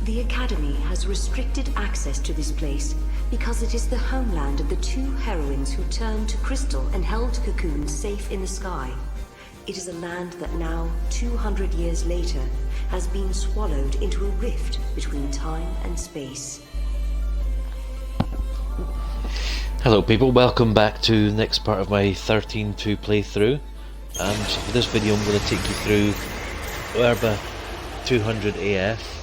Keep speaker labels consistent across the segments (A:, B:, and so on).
A: The Academy has restricted access to this place because it is the homeland of the two heroines who turned to crystal and held cocoons safe in the sky. It is a land that now, 200 years later, has been swallowed into a rift between time and space.
B: Hello people, welcome back to the next part of my XIII-2 playthrough. So for this video I'm going to take you through Oerba 200 AF.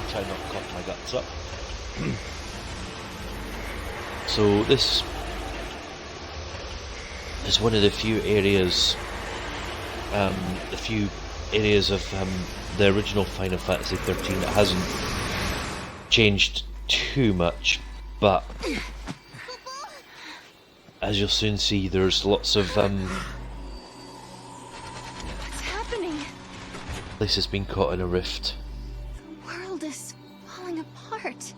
B: Try not to cough my guts up. So this is one of the few areas of the original Final Fantasy XIII that hasn't changed too much, but as you'll soon see, there's lots of
C: What's happening?
B: places being caught in a rift.
C: The world is falling apart.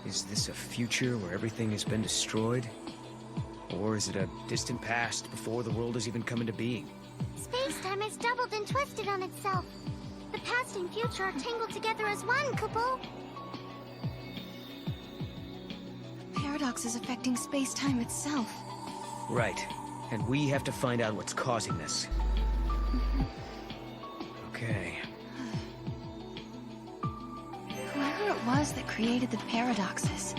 D: Is this a future where everything has been destroyed? Or is it a distant past before the world has even come into being?
E: Space-time has doubled and twisted on itself. The past and future are tangled together as one, Kupo.
C: The paradox is affecting space-time itself.
D: Right. And we have to find out what's causing this. Okay.
C: Whoever it was that created the paradoxes,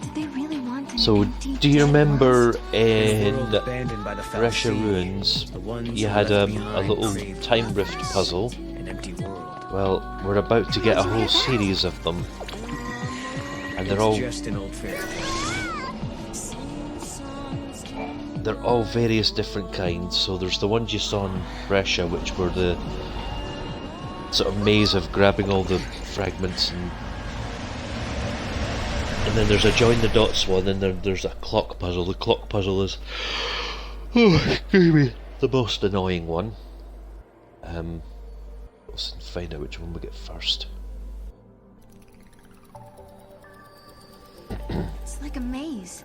C: did they really want an
B: So,
C: empty,
B: do you
C: dead
B: remember
C: world?
B: in
D: World abandoned by the
B: Brescia
D: Fal'Cie,
B: Ruins,
D: the ones
B: you
D: who
B: had
D: left
B: a
D: behind
B: little
D: craved
B: time rift puzzle?
D: an empty world.
B: Well, we're about to get a whole series of them, and they're all
D: Just an old fairy tale.
B: various different kinds. So there's the ones you saw in Brescia, which were the sort of maze of grabbing all the fragments, and then there's a join the dots one, and then there's a clock puzzle. The clock puzzle is, excuse me, the most annoying one. Let's find out which one we get first.
C: It's like a maze.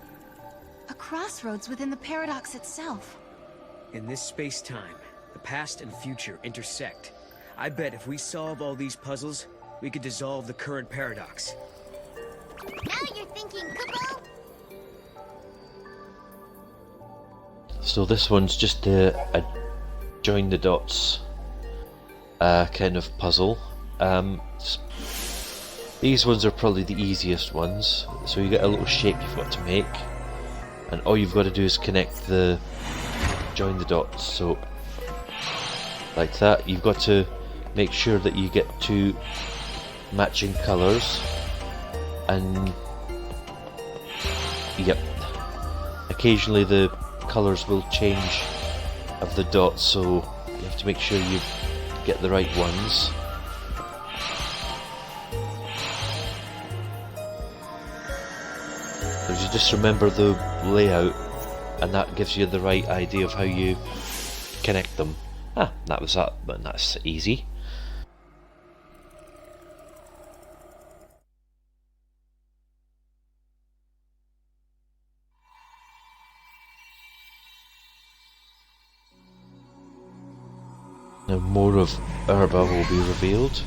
C: A crossroads within the paradox itself.
D: In this space-time, the past and future intersect. I bet if we solve all these puzzles, we could dissolve the current paradox.
E: Now you're thinking, Kupo.
B: So this one's just a join the dots kind of puzzle. These ones are probably the easiest ones. So you get a little shape you've got to make, and all you've got to do is connect the join the dots. So like that, you've got to make sure that you get two matching colours, and yep, occasionally the colours will change of the dots, so you have to make sure you get the right ones. So you just remember the layout, and that gives you the right idea of how you connect them. That was that, but that's easy. Now more of Oerba will be revealed.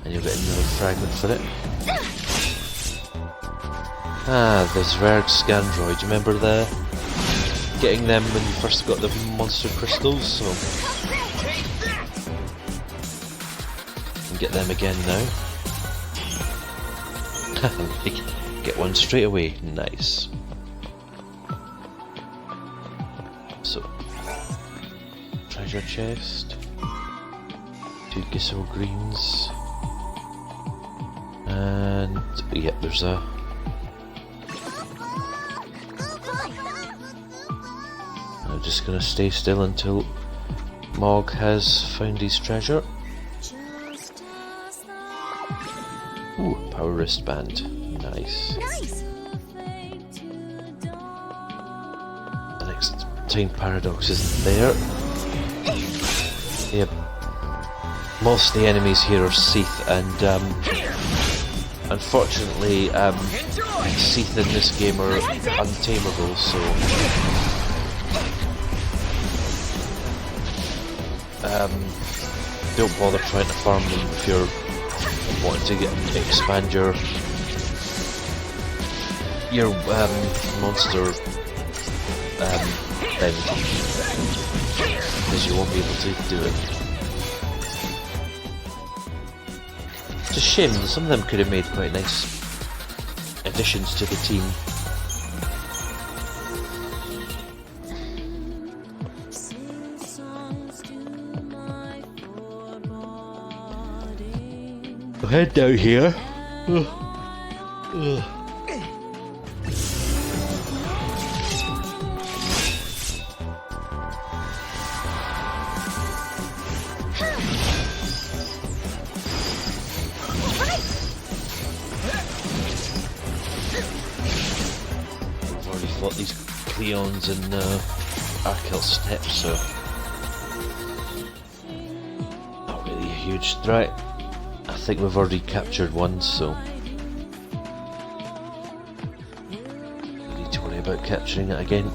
B: And you'll get another fragment for it. The Zwerg Scandroid. Do you remember getting them when you first got the monster crystals? So you can get them again now. Get one straight away. Nice. So, treasure chest, 2 Gisso greens, and yeah, there's a. I'm just gonna stay still until Mog has found his treasure. Ooh, power wristband. Nice.
C: Nice!
B: The next time paradox isn't there. Yep. Most of the enemies here are Seath, and Unfortunately, Seath in this game are untamable, so don't bother trying to farm them if you're wanting to expand your monster thing, because you won't be able to do it. It's a shame, some of them could have made quite nice additions to the team. We'll head down here. I've already fought these Cleons and Arkel steps, so not really a huge threat. I think we've already captured one, so we need to worry about capturing it again.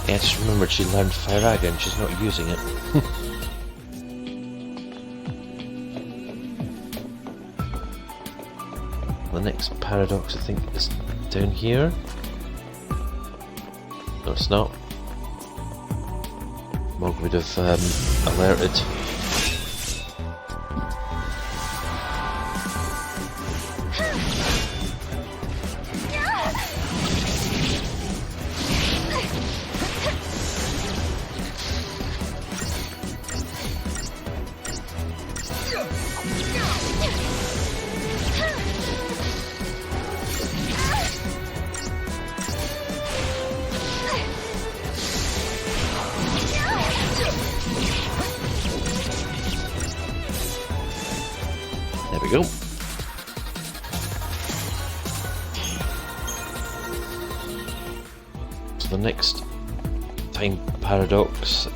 B: Yeah, I just remembered she learned Firaga and she's not using it. The next paradox I think is down here. No, it's not. Mog would have alerted. There we go. So the next time paradox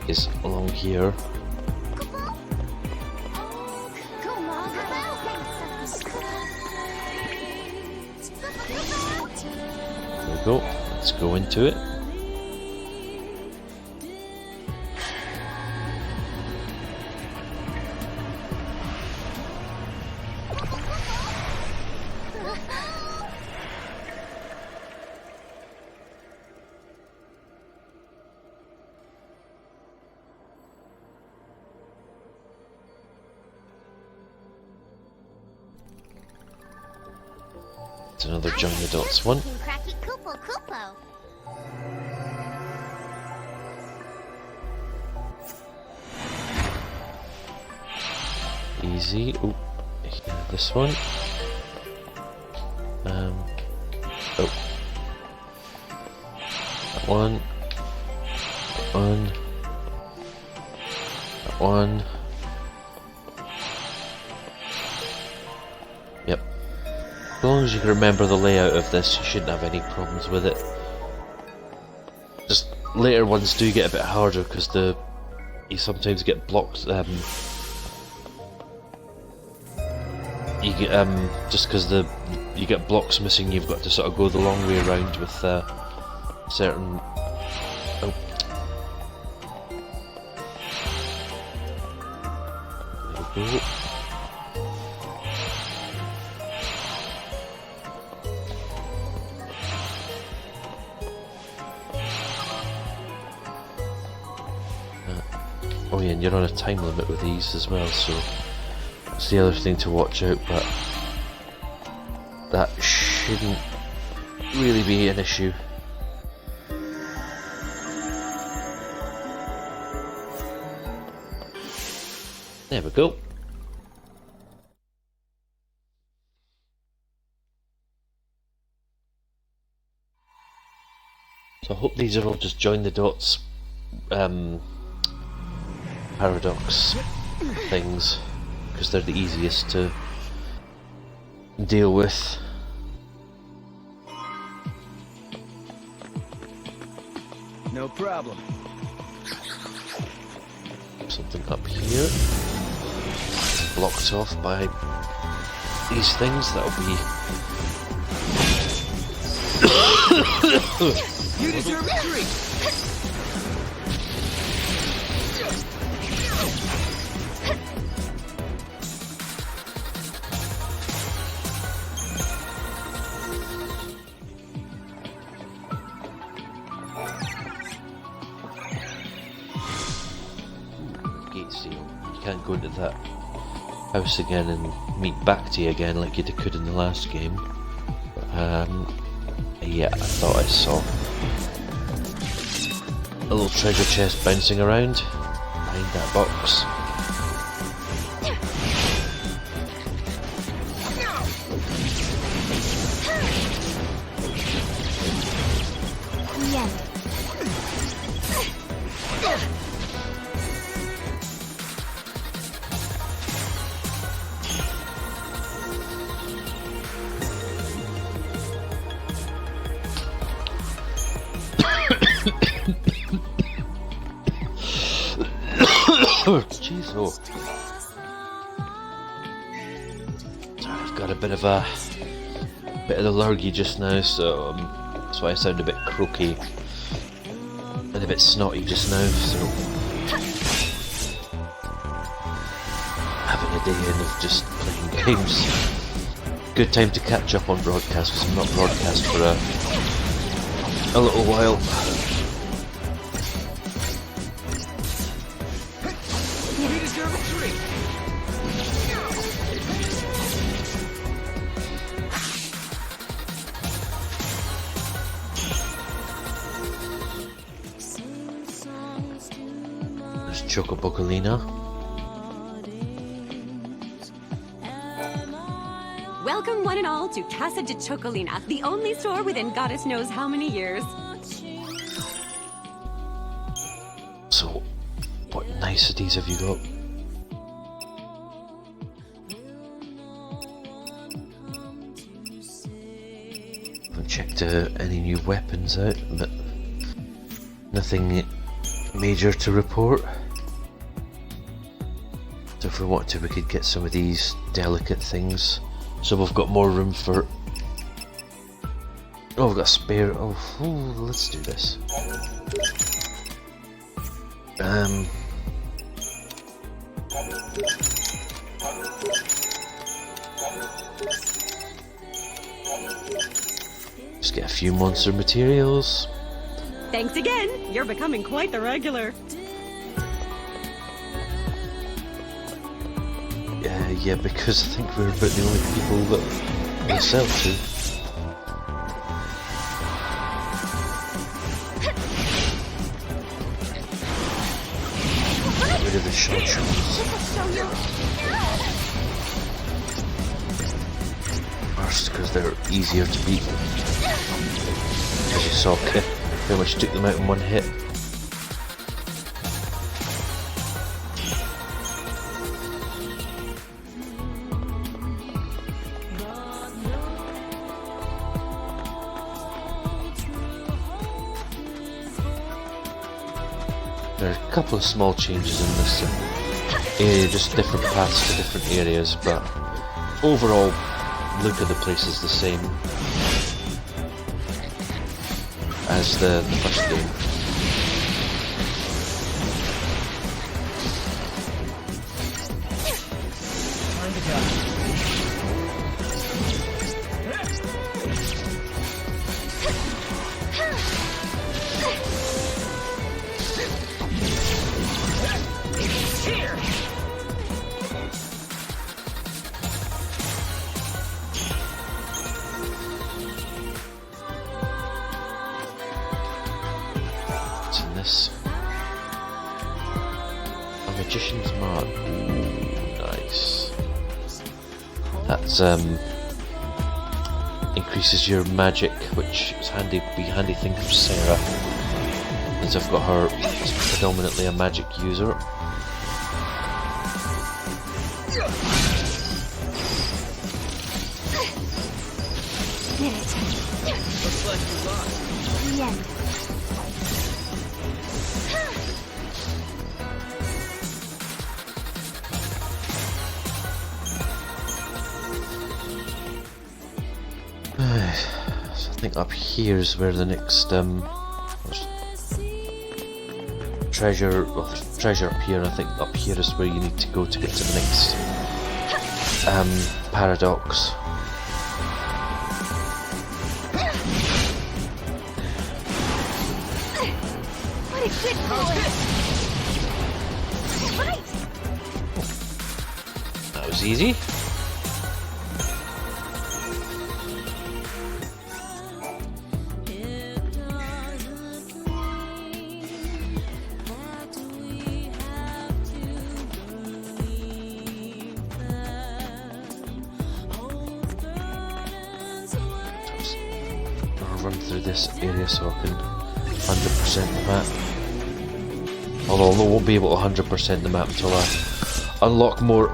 B: is along here. There we go. Let's go into it. It's another Join the Dots one. Easy. Oh, this one. Oh, that one. That one. That one. Yep. As long as you can remember the layout of this, you shouldn't have any problems with it. Just later ones do get a bit harder because you sometimes get blocked. You get just because you get blocks missing, you've got to sort of go the long way around with certain. Oh. There we go. Oh yeah, and you're on a time limit with these as well, so that's the other thing to watch out, but that shouldn't really be an issue. There we go. So I hope these are all just join the dots paradox things, because they're the easiest to deal with.
D: No problem.
B: Something up here. Blocked off by these things, that'll be...
D: You deserve a treat!
B: Gate seal. You can't go into that house again and meet Bacti again like you could in the last game. Yeah, I thought I saw a little treasure chest bouncing around behind that box.
C: Yeah.
B: Jeez, oh. Sorry, I've got a bit of the lurgy just now, so that's why I sound a bit croaky and a bit snotty just now. So having a day in of just playing games. Good time to catch up on broadcast, because I'm not broadcast for a little while.
D: You deserve a treat!
B: There's Chocobocolina.
F: Welcome one and all to Casa de Chocolina, the only store within goddess knows how many years.
B: So, what niceties have you got? Haven't checked any new weapons out, but nothing major to report. So if we want to, we could get some of these delicate things. So we've got more room for... Oh, we've got a spare... Oh, let's do this. Just get a few monster materials.
F: Thanks again. You're becoming quite the regular.
B: Yeah, because I think we're about the only people that they sell to. Get rid of the short ones. First, because they're easier to beat. As you saw, Kit pretty much took them out in one hit. There are a couple of small changes in this area, just different paths to different areas, but overall, look at the place is the same as the first game. What's in this? A magician's mark. Ooh, nice. That's increases your magic, which is be a handy thing for Serah, since I've got her as predominantly a magic user.
C: Did it.
D: Looks like you lost.
C: The end.
B: So I think up here is where the next treasure. Well, there's treasure up here. And I think up here is where you need to go to get to the next paradox.
C: What a good boy! Right!
B: That was easy. Run through this area so I can 100% the map. Although I won't be able to 100% the map until I unlock more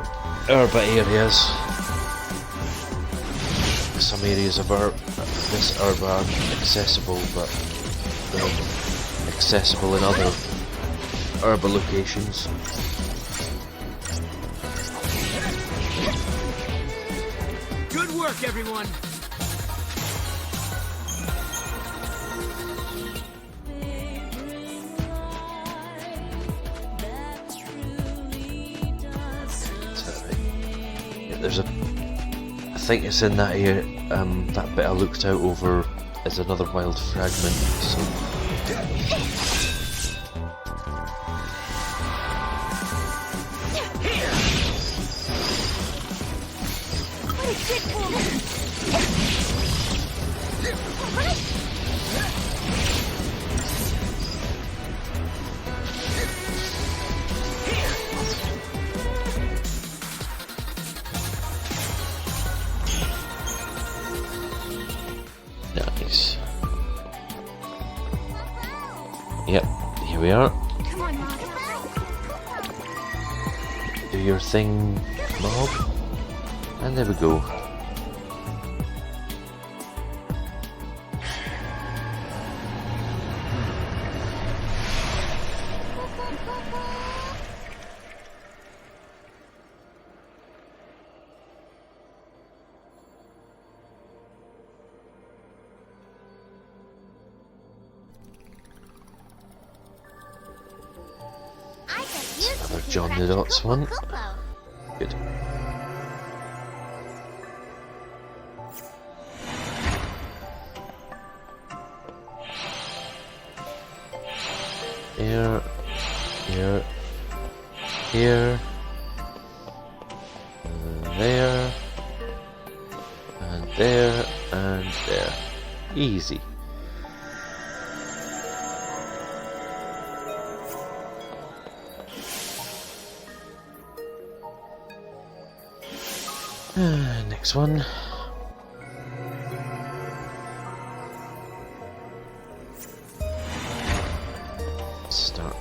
B: Oerba areas. Some areas of this Oerba are accessible, but they're accessible in other Oerba locations.
D: Good work, everyone!
B: There's I think it's in that area, that bit I looked out over is another wild fragment, so...
C: What a good boy!
B: Nice. Yep, here we are.
C: Come on, Mom.
B: Do your thing, Mob. And there we go.
E: I bet you
B: Another
E: can
B: John
E: crack
B: the Dots one.
E: Kupo.
B: Good. Here, here, here, and there, and there, and there. Easy. Next one. Start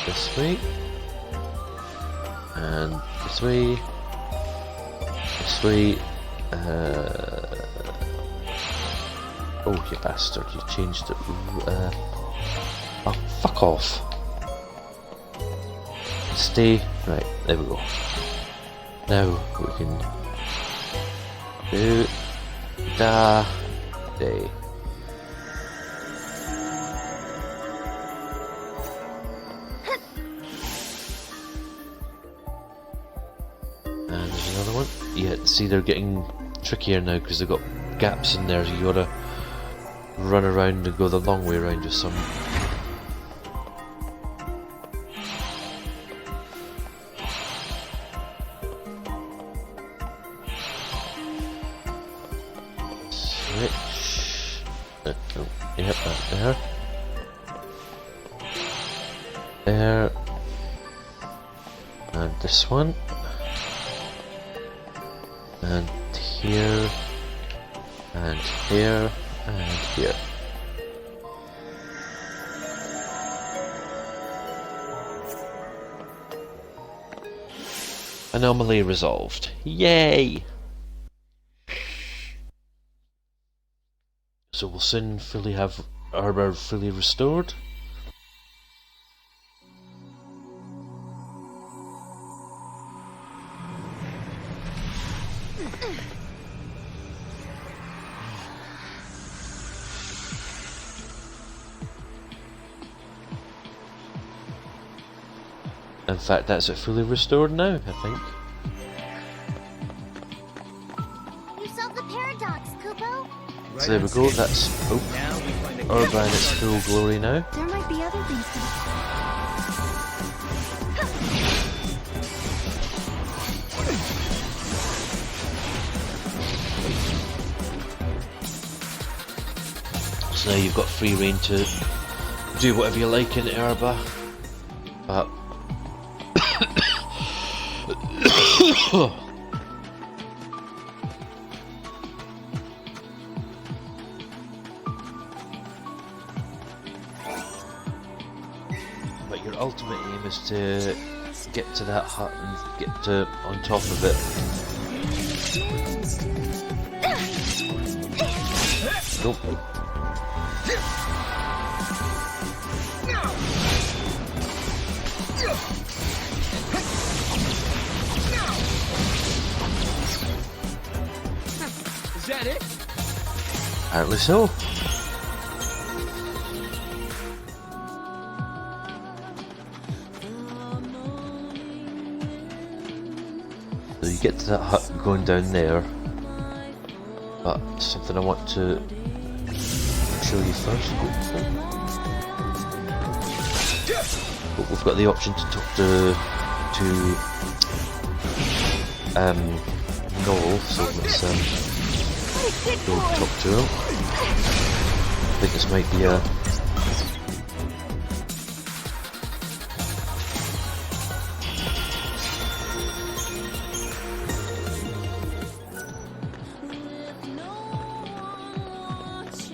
B: this way, and this way, this way. Oh, you bastard! You changed it. Oh, fuck off. Stay. Right, there we go. Now we can do da day. And there's another one. Yeah, see, they're getting trickier now because they've got gaps in there, so you gotta run around and go the long way around with some. Switch. Oh, yep, that there. There. And this one. And here. And here, and here. Anomaly resolved. Yay! So we'll soon fully have Oerba fully restored. In fact, that's it fully restored now, I think.
E: You solved the paradox, Kupo.
B: So there we go, that's
D: Now we find a
B: Oerba in its full glory now.
C: There might be other things to
B: So now you've got free reign to do whatever you like in Oerba. But but your ultimate aim is to get to that hut and get to on top of it. Nope.
D: Is that it?
B: Apparently so. So you get to that hut going down there, but something I want to show you first. But we've got the option to talk to Noel, so let's go talk to him. I think this might be a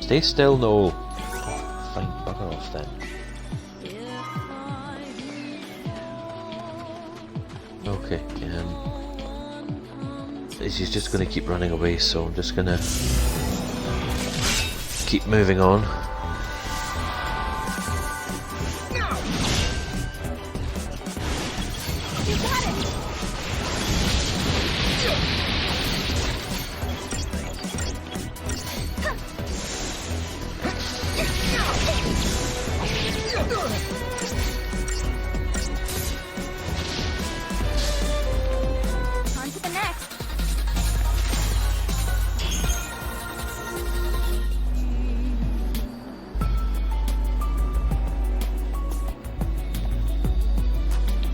B: stay still, Noel. Fine, bugger off then. Okay, he's just going to keep running away, so I'm just going to keep moving on.
E: On to the next.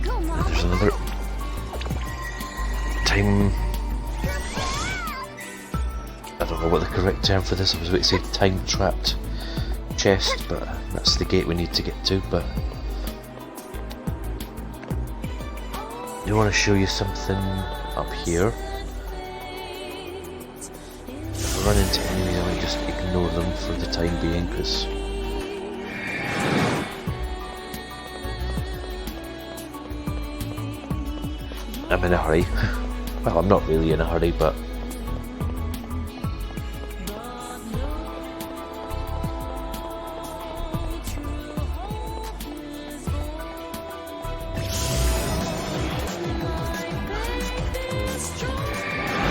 E: Go, Mom.
B: There's another time. I don't know what the correct term for this. I was about to say time-trapped chest, but that's the gate we need to get to. But I want to show you something up here. If I run into enemies, I might just ignore them for the time being, because I'm in a hurry. Well, I'm not really in a hurry, but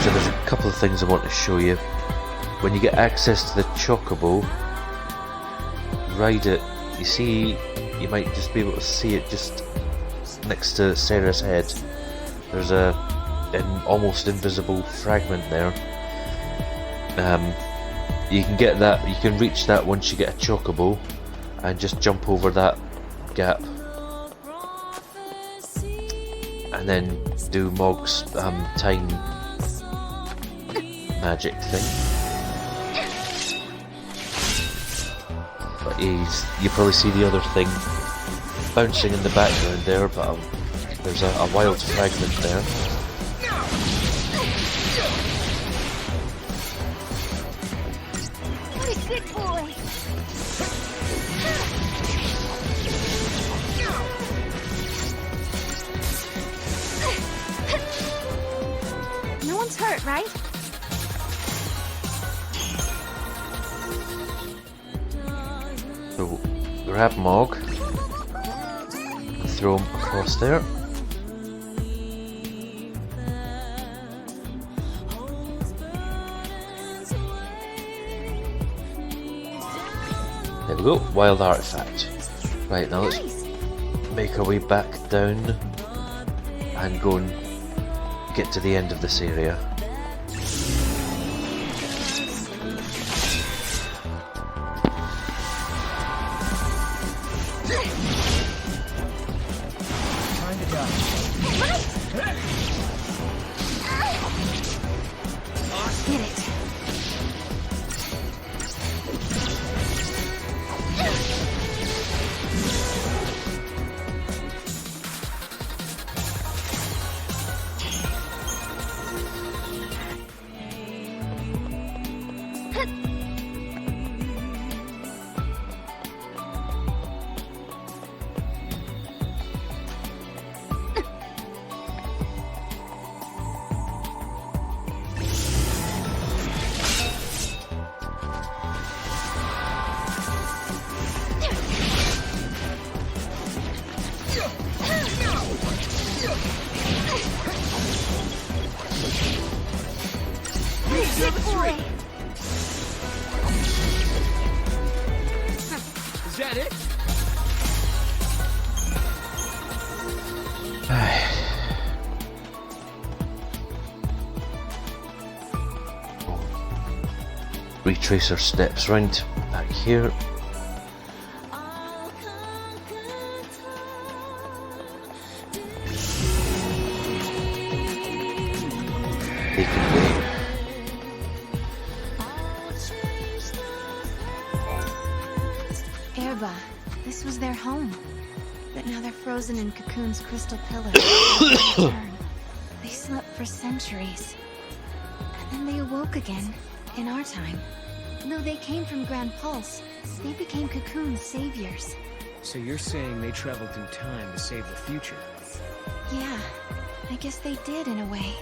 B: so there's a couple of things I want to show you. When you get access to the chocobo, ride it. You see, you might just be able to see it just next to Serah's head. There's an almost invisible fragment there. You can get that. You can reach that once you get a chocobo, and just jump over that gap, and then do Mog's time magic thing. But you probably see the other thing bouncing in the background there, but there's a wild fragment there.
E: Good boy.
C: No one's hurt, right?
B: So, grab Mog, and throw him across there. There we go, wild artifact. Right, now let's make our way back down and go and get to the end of this area.
C: Get it.
E: Good boy.
D: Is that it?
B: Retrace our steps round back here. They can wait.
C: Oerba, this was their home. But now they're frozen in Cocoon's crystal pillars. They slept for centuries. And then they awoke again, in our time. Though they came from Grand Pulse, they became Cocoon's saviors.
D: So you're saying they traveled through time to save the future?
C: Yeah, I guess they did in a way.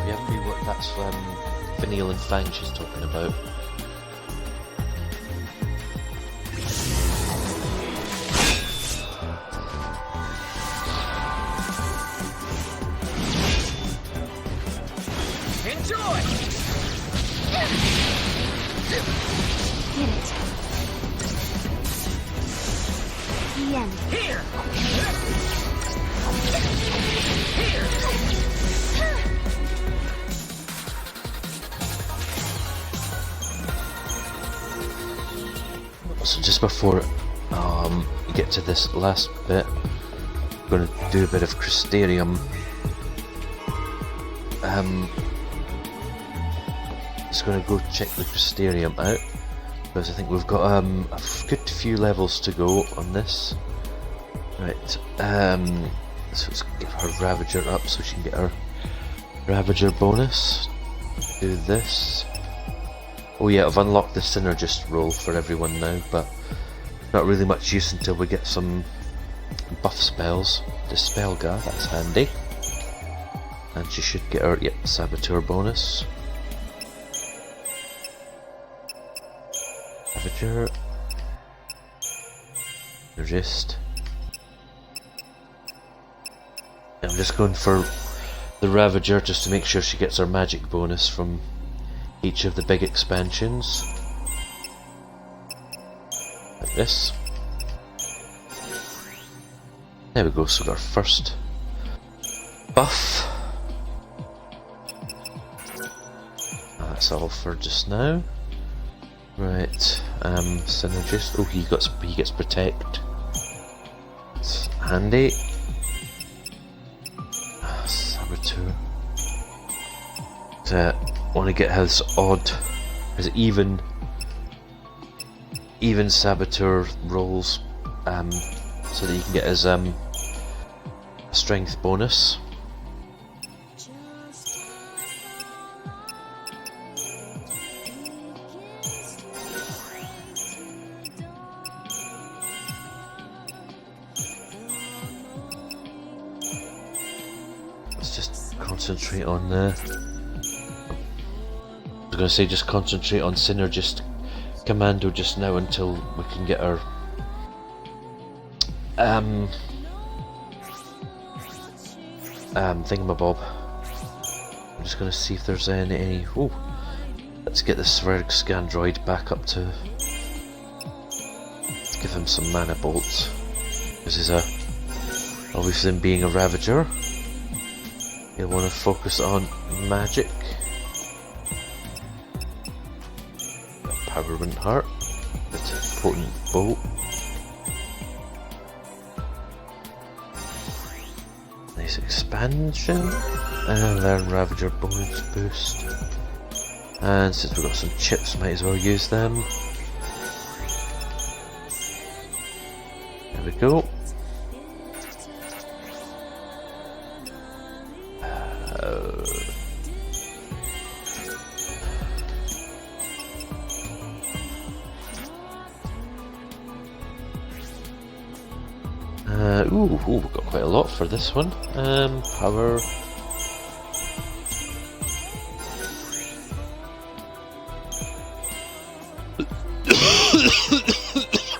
B: Yeah, what that's Vanille and Fang she's talking about.
D: Enjoy!
C: Get it. The end.
D: Here!
B: So just before we get to this last bit, I'm going to do a bit of Crystarium. Just going to go check the Crystarium out, because I think we've got a good few levels to go on this. Right, so let's get her Ravager up so she can get her Ravager bonus. Do this. Oh yeah, I've unlocked the Synergist role for everyone now, but not really much use until we get some buff spells. Dispelga, that's handy. And she should get her, yep, Saboteur bonus. Ravager. Resist. I'm just going for the Ravager just to make sure she gets her magic bonus from each of the big expansions. Like this. There we go, so we got our first buff. That's all for just now. Right, Synergist. Oh, he gets Protect. It's handy. Saboteur. Want to get his even Saboteur rolls, so that he can get his strength bonus. Let's just concentrate on the... I was gonna say just concentrate on Synergist Commando just now until we can get our thingamabob. I'm just gonna see if there's any. Oh, let's get the Sverg Scandroid back up to. Let's give him some mana bolts. This is a obviously him being a Ravager. You'll want to focus on magic. Power wouldn't hurt. It's a potent bolt. Nice expansion. And learn Ravager bonus boost. And since we've got some chips, might as well use them. There we go. Ooh, we've got quite a lot for this one. Power.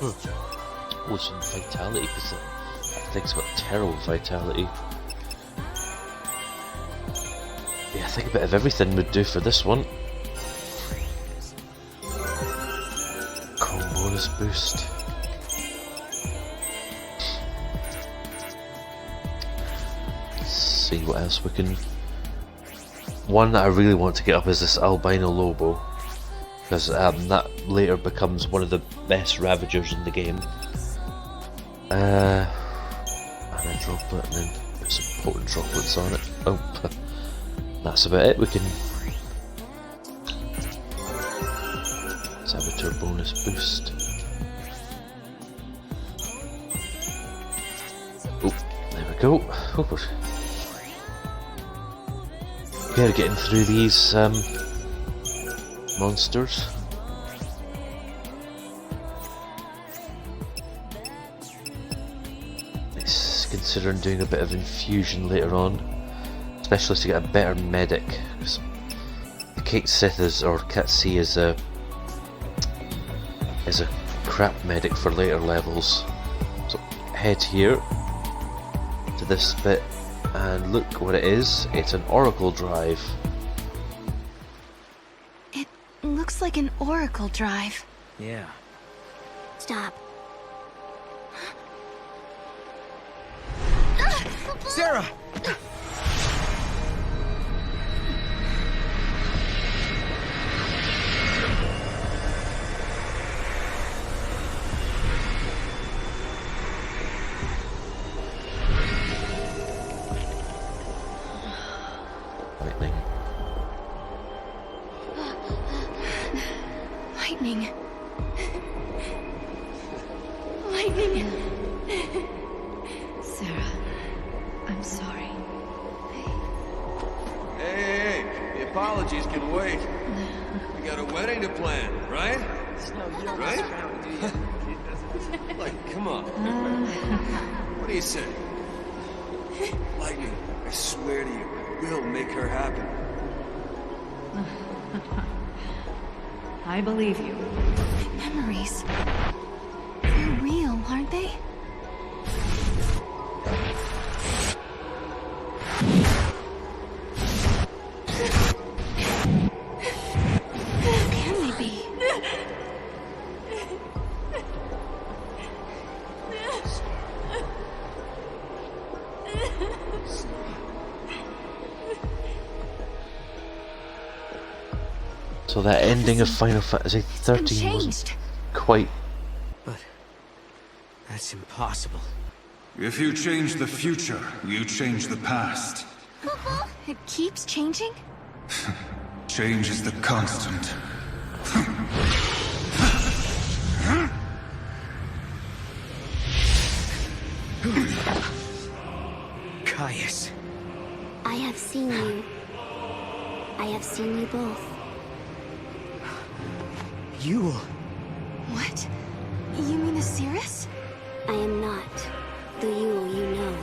B: Oh, some vitality, because that thing's got terrible vitality. Yeah, I think a bit of everything would do for this one. Bonus boost. See what else we can. One that I really want to get up is this Albino Lobo, because that later becomes one of the best Ravagers in the game. And a droplet, and then put some potent droplets on it. Oh, that's about it. We can. Saboteur bonus boost. Oh, there we go. Oh, yeah, getting through these monsters. Nice, considering doing a bit of infusion later on, especially to get a better medic. Because the Kate Sith is, or Cat C is a crap medic for later levels. So head here to this bit. And look what it is. It's an Oracle drive.
C: It looks like an Oracle drive.
D: Yeah.
E: Stop.
D: Serah!
B: Lightning.
C: Lightning. Lightning.
F: Serah, I'm sorry.
G: Hey, the apologies can wait. We got a wedding to plan, right? Right? Like, come on. What do you say? Lightning, I swear to you, we'll make her happen.
H: I believe you.
C: Memories. They're real, aren't they? Who can they be?
B: So that ending of Final Fantasy
C: It's been
B: 13 wasn't
C: changed.
B: quite.
D: But that's impossible.
I: If you change the future, you change the past.
C: It keeps changing?
I: Change is the constant.
D: Caius.
E: I have seen you. I have seen you both.
D: You...
C: What? You mean Osiris?
E: I am not the Yule you know.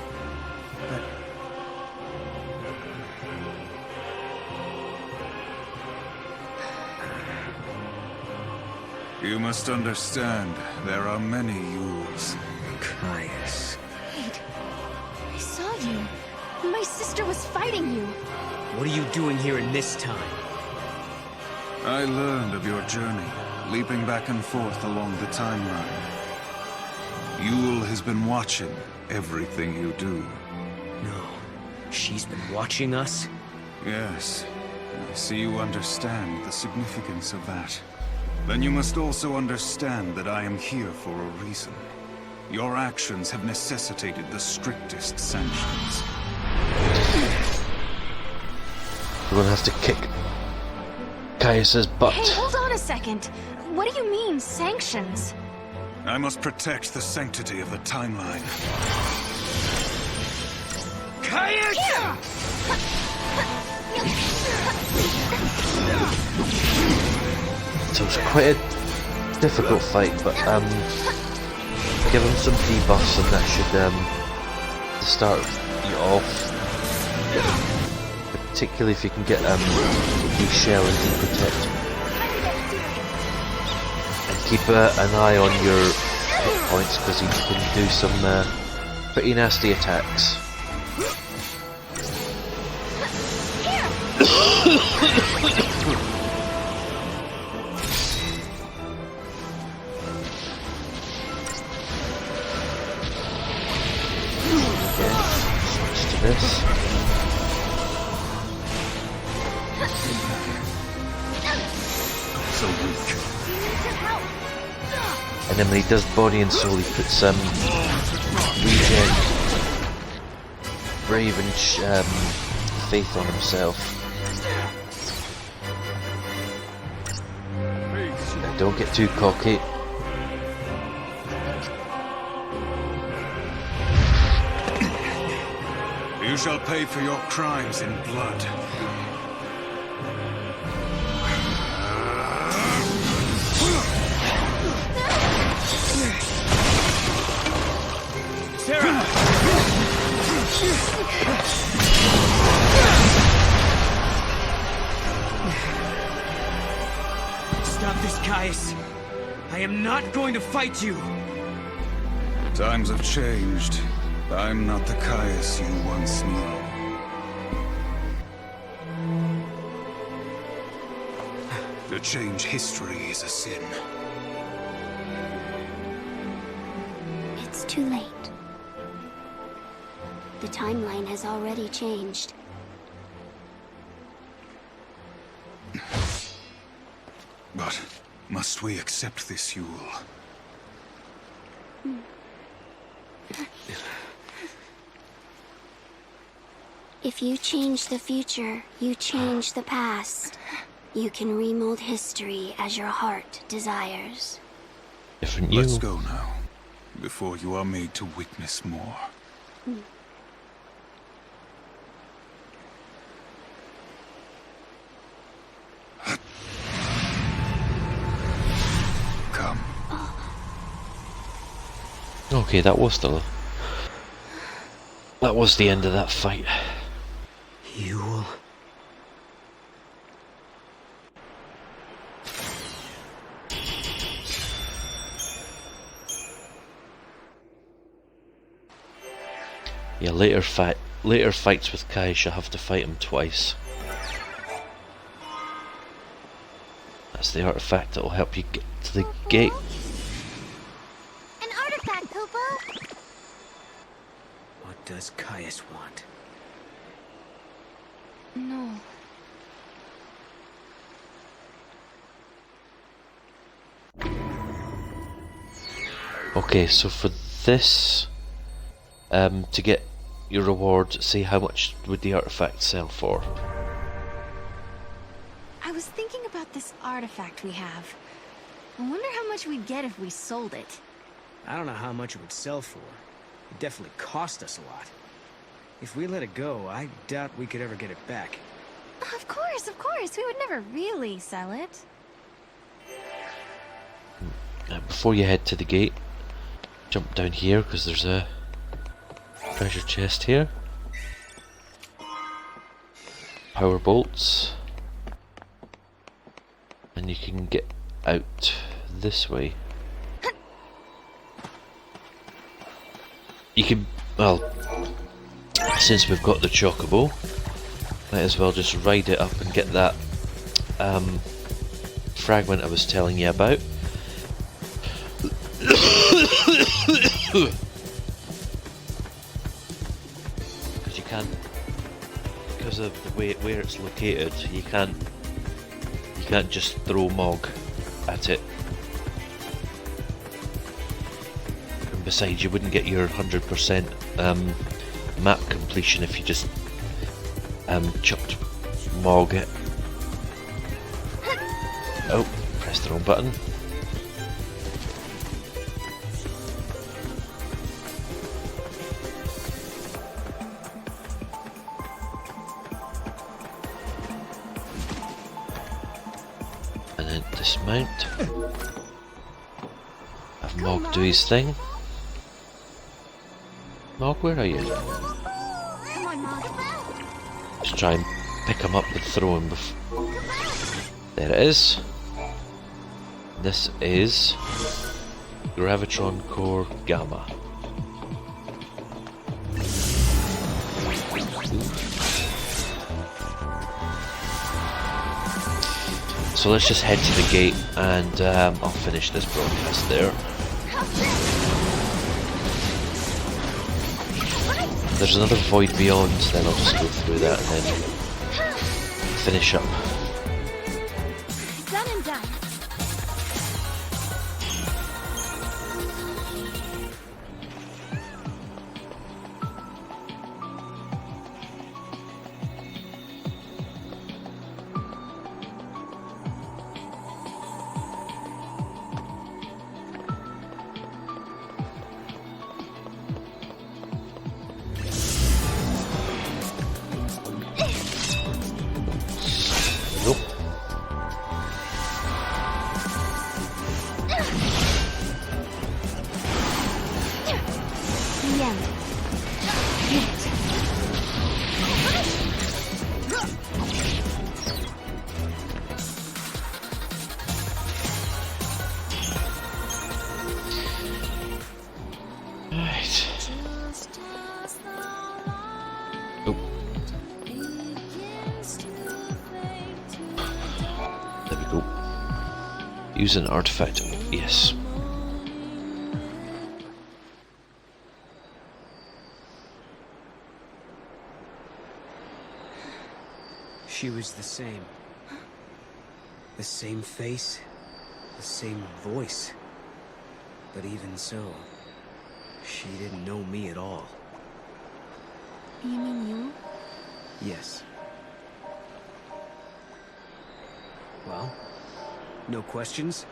I: You must understand, there are many Yules.
D: Caius.
C: Wait. I saw you. My sister was fighting you.
D: What are you doing here in this time?
I: I learned of your journey, leaping back and forth along the timeline. Yule has been watching everything you do.
D: No. She's been watching us?
I: Yes. I see you understand the significance of that. Then you must also understand that I am here for a reason. Your actions have necessitated the strictest sanctions.
B: We're gonna have to kick Caius's butt.
C: Hey, hold on a second. What do you mean, sanctions?
I: I must protect the sanctity of the timeline.
D: Caius!
B: So it's quite a difficult fight, but give him some debuffs and that should start you off. Particularly if you can get de-shell and de-protect. And keep an eye on your hit points because he can do some pretty nasty attacks. Switch to this.
I: So weak.
B: And then when he does body and soul, he puts regen, brave and faith on himself. Now don't get too cocky.
I: You shall pay for your crimes in blood.
D: Serah! Stop this, Caius. I am not going to fight you.
I: Times have changed. I'm not the Caius you once knew. To change history is a sin.
E: It's too late. The timeline has already changed.
I: But must we accept this, Yule?
E: If you change the future, you change the past. You can remold history as your heart desires.
B: Different you.
I: Let's go now, before you are made to witness more. Come.
B: Okay, that was the end of that fight.
D: Yule.
B: Yeah, later fights with Caius, you'll have to fight him twice. That's the artifact that will help you get to the gate.
E: An artifact, Kupo!
D: What does Caius want?
C: No.
B: Okay, so for this, to get your reward, see how much would the artifact sell for?
C: I was thinking about this artifact we have. I wonder how much we'd get if we sold it.
D: I don't know how much it would sell for. It definitely cost us a lot. If we let it go, I doubt we could ever get it back.
C: Of course, we would never really sell it.
B: Before you head to the gate, jump down here because there's a treasure chest here. Power bolts. And you can get out this way. You can, well, since we've got the chocobo, might as well just ride it up and get that fragment I was telling you about. Because you can't, because of the way where it's located, you can't just throw Mog at it. And besides, you wouldn't get your 100% map completion if you just chucked Mog. Oh, pressed the wrong button. And then dismount. Have Mog do his thing. Mog, where are you?
C: Come on, Mog.
B: Just try and pick him up and throw him. There it is. This is Gravitron Core Gamma. So let's just head to the gate and I'll finish this broadcast there. There's another void beyond, then I'll just go through that and then finish up.
C: Done and done.
B: Nope.
C: The end. Get it.
B: Right. Oh. There we go. Use an artifact. Yes.
D: She was the same. The same face, the same voice. But even so, she didn't know me at all.
C: You mean you?
D: Yes. Well, no questions?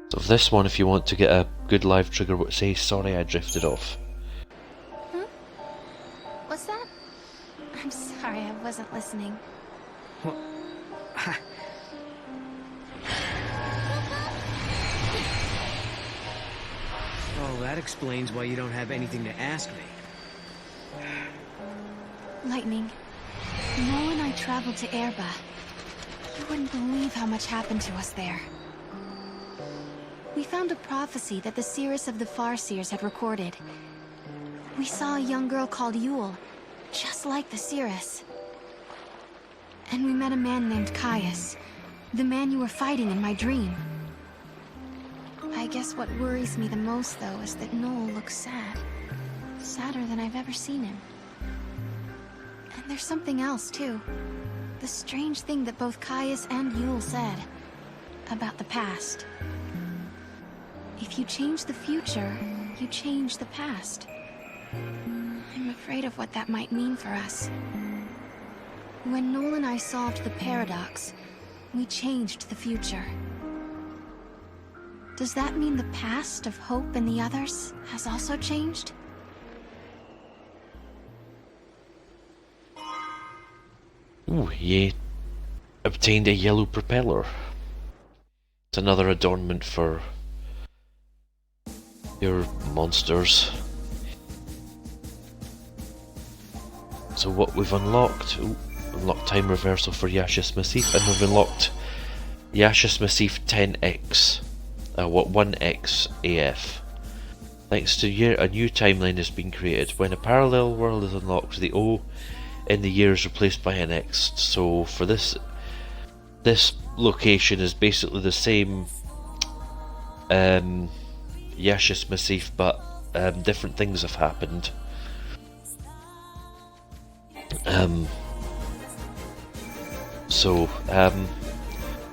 B: So this one, if you want to get a good live trigger, say sorry I drifted off.
C: What's that? I'm sorry, I wasn't listening.
D: Well, oh, that explains why you don't have anything to ask me.
C: Lightning, Noel and I traveled to Oerba. You wouldn't believe how much happened to us there. We found a prophecy that the seers of the Farseers had recorded. We saw a young girl called Yule, just like the seeress. And we met a man named Caius, the man you were fighting in my dream. I guess what worries me the most, though, is that Noel looks sad. Sadder than I've ever seen him. And there's something else, too. The strange thing that both Caius and Yule said about the past. If you change the future, you change the past. I'm afraid of what that might mean for us. When Noel and I solved the paradox, we changed the future. Does that mean the past of Hope and the others has also changed?
B: Ooh, you obtained a yellow propeller. It's another adornment for your monsters. So what we've unlocked... Ooh, unlocked time reversal for Yashas Massif, and we've unlocked Yashas Massif 10x, 1x AF. Thanks to a new timeline has been created. When a parallel world is unlocked, the O in the year is replaced by an X. So for this location is basically the same Yashas Massif, but different things have happened.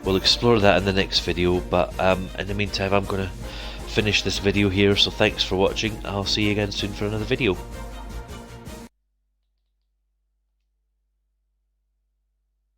B: We'll explore that in the next video, but in the meantime I'm going to finish this video here, so thanks for watching. I'll see you again soon for another video.